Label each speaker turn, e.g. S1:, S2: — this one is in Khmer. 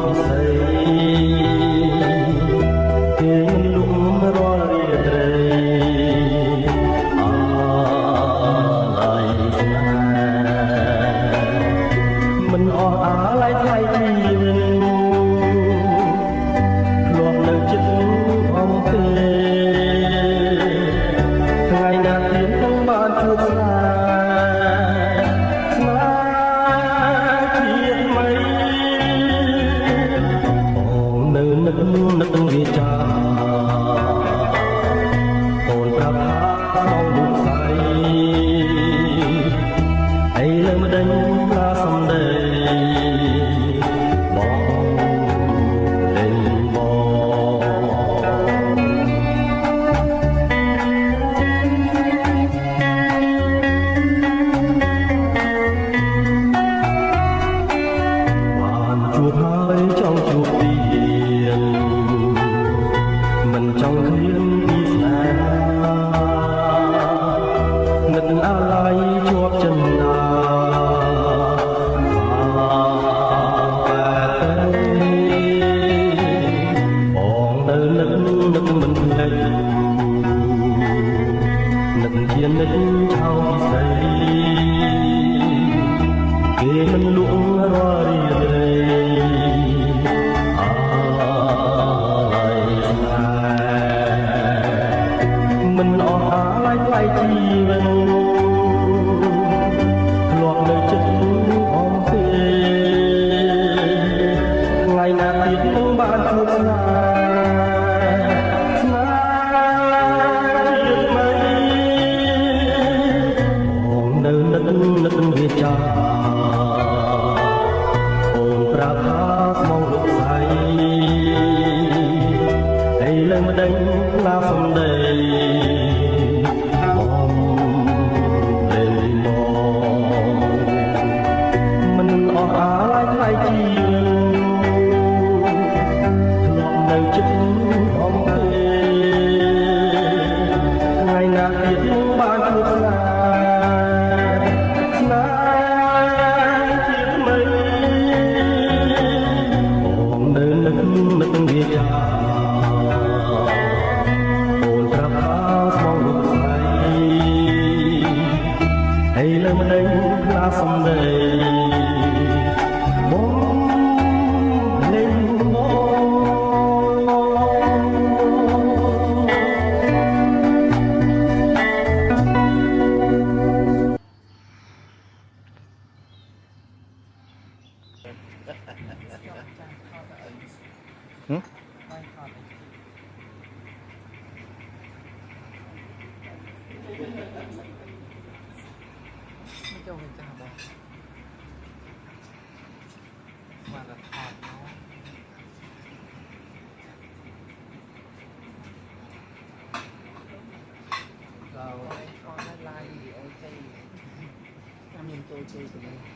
S1: ពិសីគេលុំរាល់រាត្រីអាឡ័យស្នេហ៍មិនអស់អាឡ័យថ្លៃជីវិតធ្លាប់នៅចិត្តអំពីថ្ងៃណាទៀតនឹងបានជួបស្នេហ៍នឹកវាចាអូនប្រាប់ថាក្នុងរូបស្រីអីលើមិនដេញឡាសំដីបងលេងបានជួបហើយចង់ជួបទៀតមិនចង់ឃ្លានពីស្នេហានឹកអាឡ័យជាប់ចិនដាបងនៅនឹកមិនភ្លេចនឹកជានឹកឆៅពិសីគេមិនលក់រាល់រាត្រីមិនអស់អាឡ័យថ្លៃជីវិតធ្លាប់នៅចិត្តអំពីថ្ងៃណាទៀតនឹងបានជួបស្នេហ៍ជាតិថ្មីបងនៅនឹកវាចាអូនប្រាប់ថាស្មងលោកស្រីហើយលើមិនដេញឡាសំដីមិនអស់អាឡ័យថ្លៃជីវិតធ្លាប់នៅចិត្តអំពីថ្ងៃណាទៀតនឹងបានជួបស្នេហ៍ជាតិថ្មីបងនៅនឹកវាចាអូនប្រាប់ថាស្មងលោកស្រីហើយលើមិនដេញឡាសំដីបងលេង
S2: ไม่จงเป็นจ้าบอกว่าจะถอดเนาะเราไอ้ก้อนไล่ไอ้ใจทำยังโจเจไปเลย